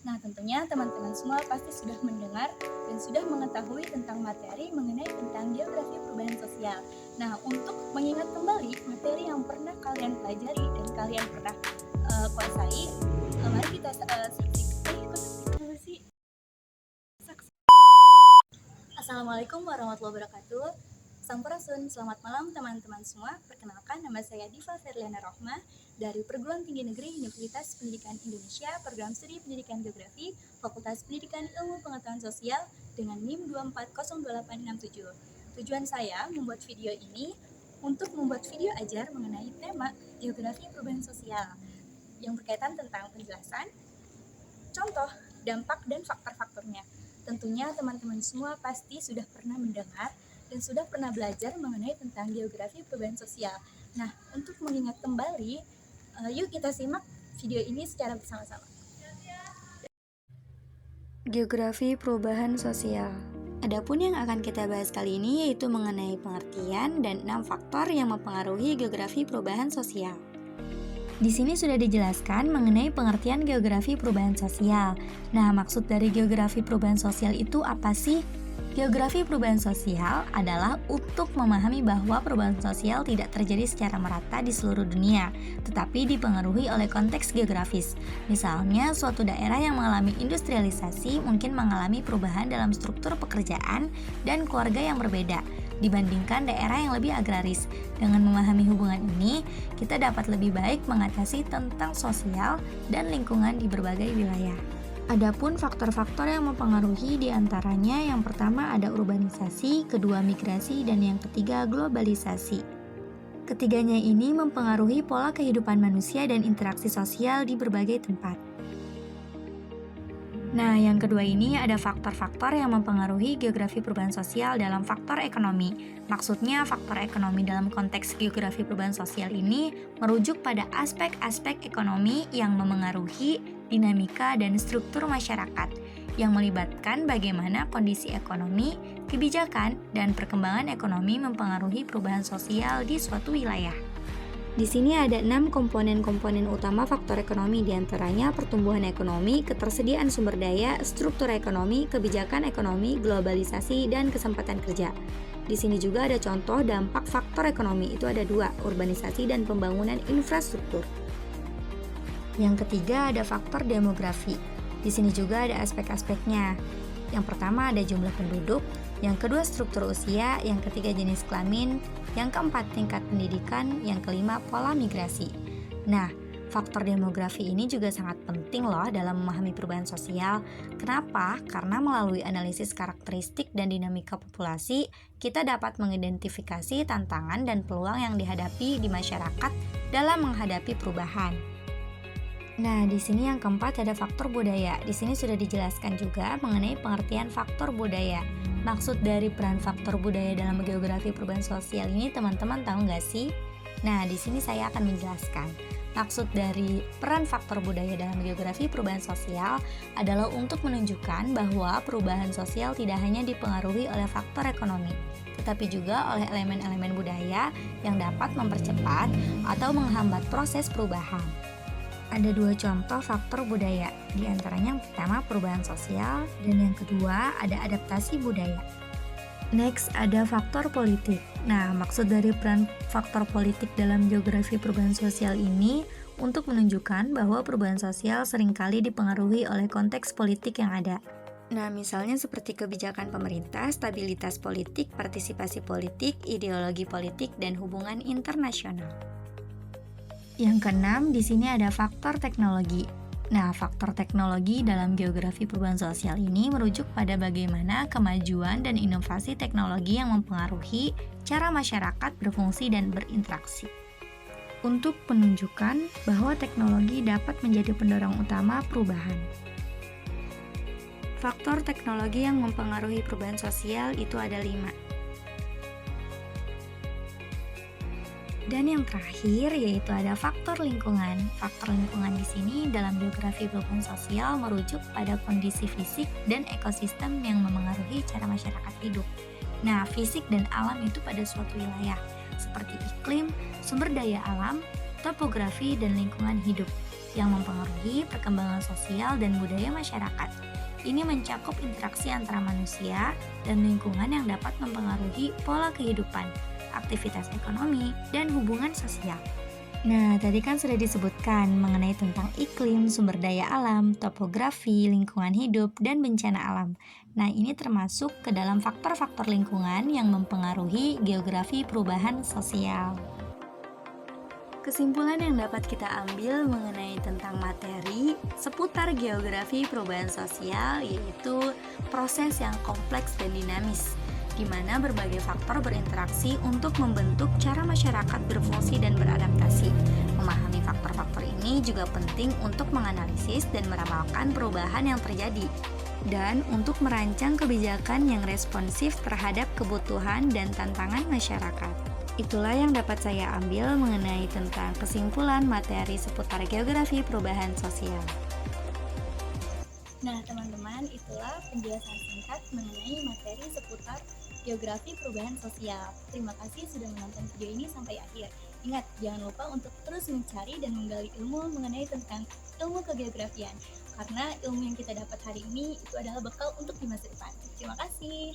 Nah, tentunya teman-teman semua pasti sudah mendengar dan sudah mengetahui tentang materi mengenai tentang geografi perubahan sosial. Nah, untuk mengingat kembali materi yang pernah kalian pelajari dan kalian pernah kuasai, mari kita saksikan. Ikut dulu sih. Assalamualaikum warahmatullahi wabarakatuh. Sampurasun, selamat malam teman-teman semua. Perkenalkan, nama saya Diva Ferliana Rohma dari Perguruan Tinggi Negeri Universitas Pendidikan Indonesia, Program Studi Pendidikan Geografi, Fakultas Pendidikan Ilmu Pengetahuan Sosial dengan NIM 2402867. Tujuan saya membuat video ini untuk membuat video ajar mengenai tema geografi perubahan sosial yang berkaitan tentang penjelasan, contoh, dampak, dan faktor-faktornya. Tentunya teman-teman semua pasti sudah pernah mendengar dan sudah pernah belajar mengenai tentang geografi perubahan sosial. Nah, untuk mengingat kembali, yuk kita simak video ini secara bersama-sama. Geografi perubahan sosial. Adapun yang akan kita bahas kali ini yaitu mengenai pengertian dan 6 faktor yang mempengaruhi geografi perubahan sosial. Di sini sudah dijelaskan mengenai pengertian geografi perubahan sosial. Nah, maksud dari geografi perubahan sosial itu apa sih? Geografi perubahan sosial adalah untuk memahami bahwa perubahan sosial tidak terjadi secara merata di seluruh dunia, tetapi dipengaruhi oleh konteks geografis. Misalnya, suatu daerah yang mengalami industrialisasi mungkin mengalami perubahan dalam struktur pekerjaan dan keluarga yang berbeda dibandingkan daerah yang lebih agraris. Dengan memahami hubungan ini, kita dapat lebih baik mengatasi tentang sosial dan lingkungan di berbagai wilayah. Adapun faktor-faktor yang mempengaruhi diantaranya yang pertama ada urbanisasi, kedua migrasi, dan yang ketiga globalisasi. Ketiganya ini mempengaruhi pola kehidupan manusia dan interaksi sosial di berbagai tempat. Nah, yang kedua ini ada faktor-faktor yang mempengaruhi geografi perubahan sosial dalam faktor ekonomi. Maksudnya, faktor ekonomi dalam konteks geografi perubahan sosial ini merujuk pada aspek-aspek ekonomi yang memengaruhi dinamika dan struktur masyarakat, yang melibatkan bagaimana kondisi ekonomi, kebijakan, dan perkembangan ekonomi mempengaruhi perubahan sosial di suatu wilayah. Di sini ada 6 komponen-komponen utama faktor ekonomi, diantaranya pertumbuhan ekonomi, ketersediaan sumber daya, struktur ekonomi, kebijakan ekonomi, globalisasi, dan kesempatan kerja. Di sini juga ada contoh dampak faktor ekonomi, itu ada 2, urbanisasi dan pembangunan infrastruktur. Yang ketiga ada faktor demografi. Di sini juga ada aspek-aspeknya. Yang pertama ada jumlah penduduk, yang kedua struktur usia, yang ketiga jenis kelamin, yang keempat tingkat pendidikan, yang kelima pola migrasi. Nah, faktor demografi ini juga sangat penting loh dalam memahami perubahan sosial. Kenapa? Karena melalui analisis karakteristik dan dinamika populasi, kita dapat mengidentifikasi tantangan dan peluang yang dihadapi di masyarakat dalam menghadapi perubahan. Nah, di sini yang keempat ada faktor budaya. Di sini sudah dijelaskan juga mengenai pengertian faktor budaya. Maksud dari peran faktor budaya dalam geografi perubahan sosial ini teman-teman tahu nggak sih? Nah, di sini saya akan menjelaskan. Maksud dari peran faktor budaya dalam geografi perubahan sosial adalah untuk menunjukkan bahwa perubahan sosial tidak hanya dipengaruhi oleh faktor ekonomi, tetapi juga oleh elemen-elemen budaya yang dapat mempercepat atau menghambat proses perubahan. Ada 2 contoh faktor budaya, di antaranya yang pertama perubahan sosial dan yang kedua ada adaptasi budaya. Next ada faktor politik. Nah, maksud dari peran faktor politik dalam geografi perubahan sosial ini untuk menunjukkan bahwa perubahan sosial seringkali dipengaruhi oleh konteks politik yang ada. Nah, misalnya seperti kebijakan pemerintah, stabilitas politik, partisipasi politik, ideologi politik, dan hubungan internasional. Yang keenam, di sini ada faktor teknologi. Nah, faktor teknologi dalam geografi perubahan sosial ini merujuk pada bagaimana kemajuan dan inovasi teknologi yang mempengaruhi cara masyarakat berfungsi dan berinteraksi. Untuk menunjukkan bahwa teknologi dapat menjadi pendorong utama perubahan. Faktor teknologi yang mempengaruhi perubahan sosial itu ada 5. Dan yang terakhir yaitu ada faktor lingkungan. Faktor lingkungan di sini dalam geografi perubahan sosial merujuk pada kondisi fisik dan ekosistem yang memengaruhi cara masyarakat hidup. Nah, fisik dan alam itu pada suatu wilayah, seperti iklim, sumber daya alam, topografi, dan lingkungan hidup. yang mempengaruhi perkembangan sosial dan budaya masyarakat. Ini mencakup interaksi antara manusia dan lingkungan yang dapat mempengaruhi pola kehidupan, aktivitas ekonomi, dan hubungan sosial. Nah, tadi kan sudah disebutkan mengenai tentang iklim, sumber daya alam, topografi, lingkungan hidup, dan bencana alam. Nah, ini termasuk ke dalam faktor-faktor lingkungan yang mempengaruhi geografi perubahan sosial. Kesimpulan yang dapat kita ambil mengenai tentang materi seputar geografi perubahan sosial yaitu proses yang kompleks dan dinamis, di mana berbagai faktor berinteraksi untuk membentuk cara masyarakat berfungsi dan beradaptasi. Memahami faktor-faktor ini juga penting untuk menganalisis dan meramalkan perubahan yang terjadi, dan untuk merancang kebijakan yang responsif terhadap kebutuhan dan tantangan masyarakat. Itulah yang dapat saya ambil mengenai tentang kesimpulan materi seputar geografi perubahan sosial. Nah, teman-teman, itulah penjelasan singkat mengenai materi seputar geografi perubahan sosial. Terima kasih sudah menonton video ini sampai akhir. Ingat, jangan lupa untuk terus mencari dan menggali ilmu mengenai tentang ilmu kegeografian, karena ilmu yang kita dapat hari ini itu adalah bekal untuk di masa depan. Terima kasih.